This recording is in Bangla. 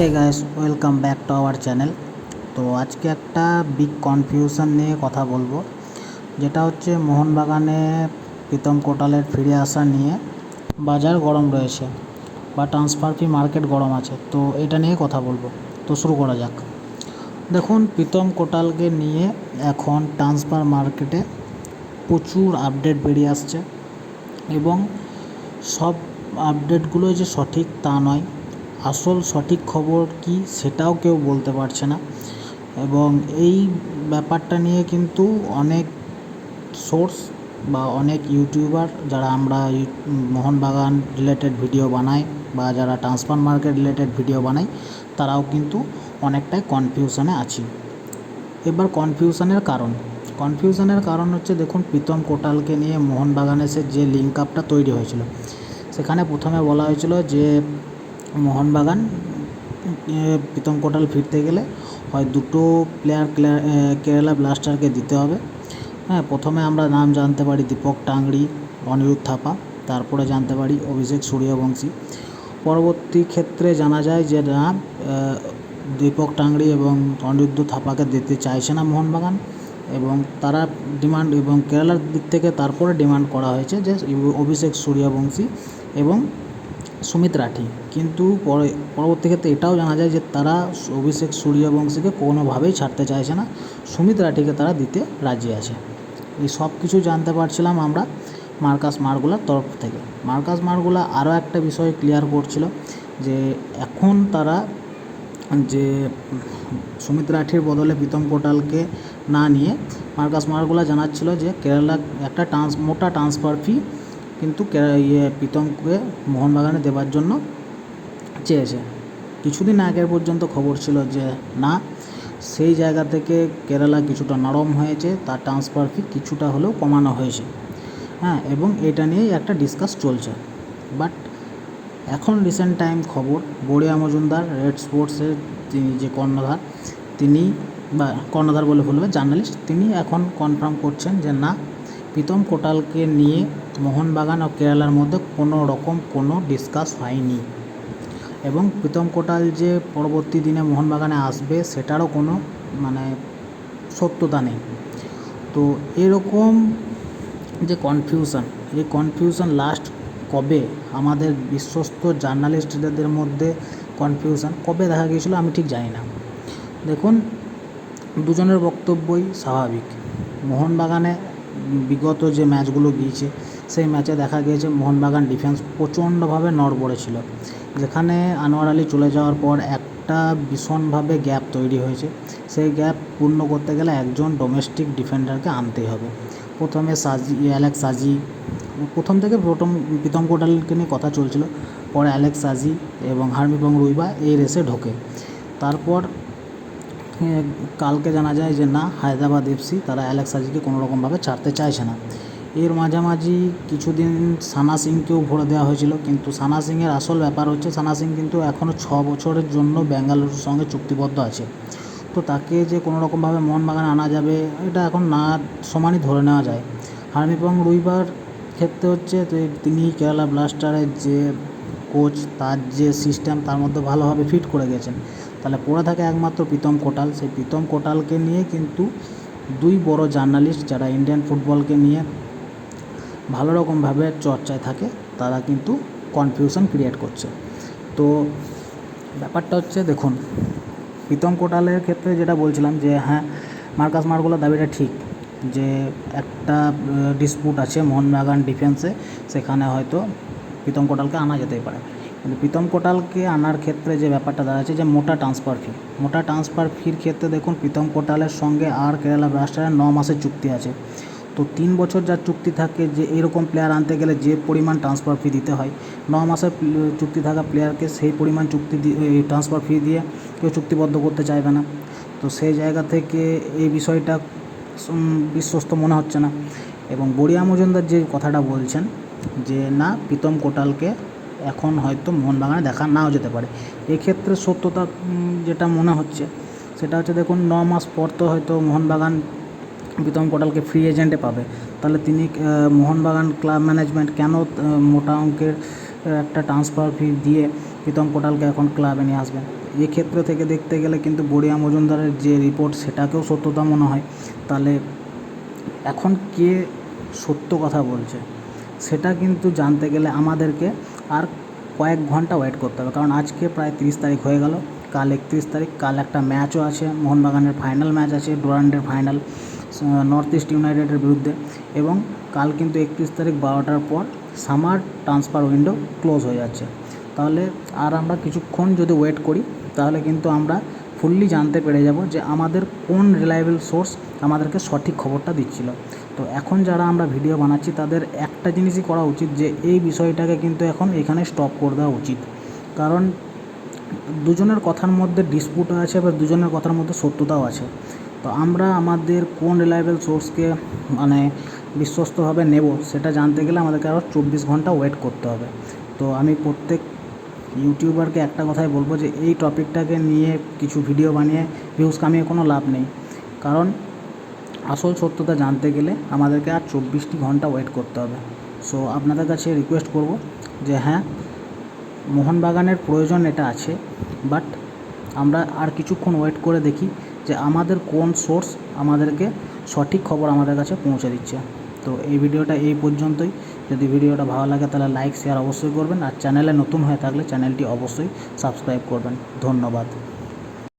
Hey guys, welcome back to our channel. তো আজকে একটা বিগ কনফিউশন নিয়ে কথা বলবো, যেটা হচ্ছে মোহনবাগানে প্রীতম কোটালের ফিরে আসা নিয়ে বাজার গরম রয়েছে বা ট্রান্সফার ফি মার্কেট গরম আছে। তো এটা নিয়ে কথা বলবো। তো শুরু করা যাক। দেখুন, প্রীতম কোটালকে নিয়ে এখন ট্রান্সফার মার্কেটে প্রচুর আপডেট বেরিয়ে আসছে এবং সব আপডেটগুলো যে সঠিক তা নয়। আসল সঠিক খবর কী সেটাও কেউ বলতে পারছে না এবং এই ব্যাপারটা নিয়ে কিন্তু অনেক সোর্স বা অনেক ইউটিউবার, যারা আমরা মোহনবাগান রিলেটেড ভিডিও বানাই বা যারা ট্রান্সফার মার্কেট রিলেটেড ভিডিও বানাই, তারাও কিন্তু অনেকটাই কনফিউশনে আছি। এবার কনফিউশনের কারণ হচ্ছে, দেখুন, প্রীতম কোটালকে নিয়ে মোহনবাগানের যে লিঙ্ক আপটা তৈরি হয়েছিল, সেখানে প্রথমে বলা হয়েছিল যে মোহনবাগান প্রীতম কোটাল ফিরতে গেলে হয় দুটো প্লেয়ার কেরালা ব্লাস্টারকে দিতে হবে। হ্যাঁ, প্রথমে আমরা নাম জানতে পারি দীপক টাংরি, অনিরুদ্ধ থাপা, তারপরে জানতে পারি অভিষেক সূর্যবংশী। পরবর্তী ক্ষেত্রে জানা যায় যে না, দীপক টাংরি এবং অনিরুদ্ধ থাপাকে দিতে চাইছে না মোহনবাগান এবং তারা ডিমান্ড, এবং কেরালার দিক থেকে তারপরে ডিমান্ড করা হয়েছে যে অভিষেক সূর্যবংশী এবং সুমিত রাঠি। কিন্তু পরবর্তী ক্ষেত্রে এটাও জানা যায় যে তারা অভিষেক সূর্যবংশীকে কোনোভাবেই ছাড়তে চাইছে না, সুমিত রাঠিকে তারা দিতে রাজি আছে। এই সব কিছু জানতে পারছিলাম আমরা মার্কাস মার্গুলার তরফ থেকে। মার্কাস মার্গুলা আরও একটা বিষয় ক্লিয়ার করছিল যে এখন তারা যে সুমিত রাঠির বদলে প্রীতম কোটালকে না নিয়ে মার্কাস মার্গুলা জানাচ্ছিল যে কেরালা একটা মোটা ট্রান্সফার ফি কিন্তু প্রীতমকে মোহনবাগানে দেওয়ার জন্য চেয়েছে। কিছুদিন আগের পর্যন্ত খবর ছিল যে না, সেই জায়গা থেকে কেরালা কিছুটা নরম হয়েছে, তার ট্রান্সফার ফি কিছুটা হলেও কমানো হয়েছে। হ্যাঁ, এবং এটা নিয়েই একটা ডিসকাস চলছে। বাট এখন রিসেন্ট টাইম খবর, বড়িয়া মজুমদার রেড স্পোর্টসের তিনি যে কর্ণধার বলে বলবে জার্নালিস্ট, তিনি এখন কনফার্ম করছেন যে না, প্রীতম কোটালকে নিয়ে মোহনবাগান ও কেরালার মধ্যে কোনো ডিসকাস হয়নি এবং প্রীতম কোটাল যে পরবর্তী দিনে মোহনবাগানে আসবে সেটারও কোনো সত্যতা নেই। তো এরকম যে কনফিউশন লাস্ট কবে আমাদের বিশ্বস্ত জার্নালিস্টদের মধ্যে কনফিউশন কবে দেখা গিয়েছিল আমি ঠিক জানি না। দেখুন, দুজনের বক্তব্যই স্বাভাবিক। মোহনবাগানে বিগত যে ম্যাচগুলো গিয়েছে সেই ম্যাচে দেখা গিয়েছে মোহনবাগান ডিফেন্স প্রচণ্ডভাবে নড়বড়ে ছিল, যেখানে আনোয়ার আলী চলে যাওয়ার পর একটা ভীষণভাবে গ্যাপ তৈরি হয়েছে। সেই গ্যাপ পূর্ণ করতে গেলে একজন ডোমেস্টিক ডিফেন্ডারকে আনতেই হবে। প্রথমে অ্যালেক্স সাজি, প্রথম প্রীতম কোটালকে নিয়ে কথা চলছিল, পরে অ্যালেক্স সাজি এবং হার্মিপং রুইবা এই রেসে ঢোকে। তারপর কালকে জানা যায় যে না, হায়দ্রাবাদ এফসি তারা অ্যালেক্স সাজিকে কোনোরকমভাবে ছাড়তে চাইছে না। এর মাঝামাঝি কিছুদিন সানা সিংকেও ভরে দেওয়া হয়েছিল, কিন্তু সানা সিংয়ের আসল ব্যাপার হচ্ছে, সানা সিং কিন্তু এখনও 6 বছরের জন্য বেঙ্গালুরুর সঙ্গে চুক্তিবদ্ধ আছে। তো তাকে যে কোনোরকমভাবে মোহনবাগানে আনা যাবে এটা এখন না সমানই ধরে নেওয়া যায়। হার্মিপং রুইবার ক্ষেত্রে হচ্ছে তিনি কেরালা ব্লাস্টারের যে কোচ, তার যে সিস্টেম তার মধ্যে ভালোভাবে ফিট করে গেছেন। তাহলে পড়ে থাকে একমাত্র প্রীতম কোটাল। সেই প্রীতম কোটালকে নিয়ে কিন্তু দুই বড় জার্নালিস্ট, যারা ইন্ডিয়ান ফুটবলকে নিয়ে ভালো রকমভাবে চর্চায় থাকে, তারা কিন্তু কনফিউশন ক্রিয়েট করছে। তো ব্যাপারটা হচ্ছে, দেখুন, প্রীতম কোটালের ক্ষেত্রে যেটা বলছিলাম যে হ্যাঁ, মার্কাস মার্গুলার দাবিটা ঠিক যে একটা ডিসপুট আছে মোহনবাগান ডিফেন্সে, সেখানে হয়তো প্রীতম কোটালকে আনা যেতেই পারে। কিন্তু প্রীতম কোটালকে আনার ক্ষেত্রে যে ব্যাপারটা দাঁড়াচ্ছে যে মোটা ট্রান্সফার ফির ক্ষেত্রে দেখুন, প্রীতম কোটালের সঙ্গে আর কেরালা ব্লাস্টারের 9 মাসের চুক্তি আছে। তো 3 বছর যার চুক্তি থাকে, যে এরকম প্লেয়ার আনতে গেলে যে পরিমাণ ট্রান্সফার ফি দিতে হয়, 9 মাসের চুক্তি থাকা প্লেয়ারকে সেই পরিমাণ ট্রান্সফার ফি দিয়ে কেউ চুক্তিবদ্ধ করতে চাইবে না। তো সেই জায়গা থেকে এই বিষয়টা বিশ্বস্ত মনে হচ্ছে না। এবং বড়িয়া মজুমদার যে কথাটা বলছেন যে না, প্রীতম কোটালকে এখন হয়তো মোহনবাগানে দেখা নাও যেতে পারে, এক্ষেত্রে সত্যতা যেটা মনে হচ্ছে সেটা হচ্ছে, দেখুন, 9 মাস পর তো হয়তো মোহনবাগান প্রীতম কোটালকে ফ্রি এজেন্টে পাবে। তাহলে তিনি মোহনবাগান ক্লাব ম্যানেজমেন্ট কেন মোটা অঙ্কের একটা ট্রান্সফার ফি দিয়ে প্রীতম কোটালকে এখন ক্লাবে নিয়ে আসবেন? এক্ষেত্র থেকে দেখতে গেলে কিন্তু বড়িয়া মজুমদারের যে রিপোর্ট সেটাকেও সত্যতা মনে হয়। তাহলে এখন কে সত্য কথা বলছে সেটা কিন্তু জানতে গেলে আমাদেরকে আর কয়েক ঘন্টা ওয়েট করতে হবে, কারণ আজকে প্রায় 30 তারিখ হয়ে গেল, কাল 31 তারিখ, কাল একটা ম্যাচও আছে, মোহনবাগানের ফাইনাল ম্যাচ আছে, ডুরান্ডের ফাইনাল নর্থ ইস্ট ইউনাইটেডের বিরুদ্ধে, এবং কাল কিন্তু 31 তারিখ 12টার পর সামার ট্রান্সফার উইন্ডো ক্লোজ হয়ে যাচ্ছে। তাহলে আর আমরা কিছুক্ষণ যদি ওয়েট করি তাহলে কিন্তু আমরা ফুললি জানতে পেরে যাব যে আমাদের কোন রিলায়েবল সোর্স আমাদেরকে সঠিক খবরটা দিচ্ছিল। তো এখন যারা আমরা ভিডিও বানাচ্ছি তাদের একটা জিনিসই করা উচিত, যে এই বিষয়টাকে কিন্তু এখন এখানে স্টপ করে দেওয়া উচিত, কারণ দুজনের কথার মধ্যে ডিসপুটও আছে বা দুজনের কথার মধ্যে সত্যতাও আছে। তো আমরা আমাদের কোন রিলায়েবল সোর্সকে মানে বিশ্বস্তভাবে নেব সেটা জানতে গেলে আমাদেরকে আরও 24 ঘন্টা ওয়েট করতে হবে। তো আমি প্রত্যেক ইউটিউবারকে একটা কথাই বলবো যে এই টপিকটাকে নিয়ে কিছু ভিডিও বানিয়ে ভিউজ কামিয়ে কোনো লাভ নেই, কারণ আসল সত্যতা জানতে গেলে আমাদেরকে আর 24টি ঘন্টা ওয়েট করতে হবে। সো আপনাদের কাছে রিকোয়েস্ট করব যে হ্যাঁ, মোহনবাগানের প্রয়োজন এটা আছে, বাট আমরা আর কিছুক্ষণ ওয়েট করে দেখি যে আমাদের কোন সোর্স আমাদেরকে সঠিক খবর আমাদের কাছে পৌঁছে দিচ্ছে। তো এই ভিডিওটা এই পর্যন্তই। যদি ভিডিওটা ভালো লাগে তাহলে লাইক শেয়ার অবশ্যই করবেন, আর চ্যানেলে নতুন হয়ে থাকলে চ্যানেলটি অবশ্যই সাবস্ক্রাইব করবেন। ধন্যবাদ।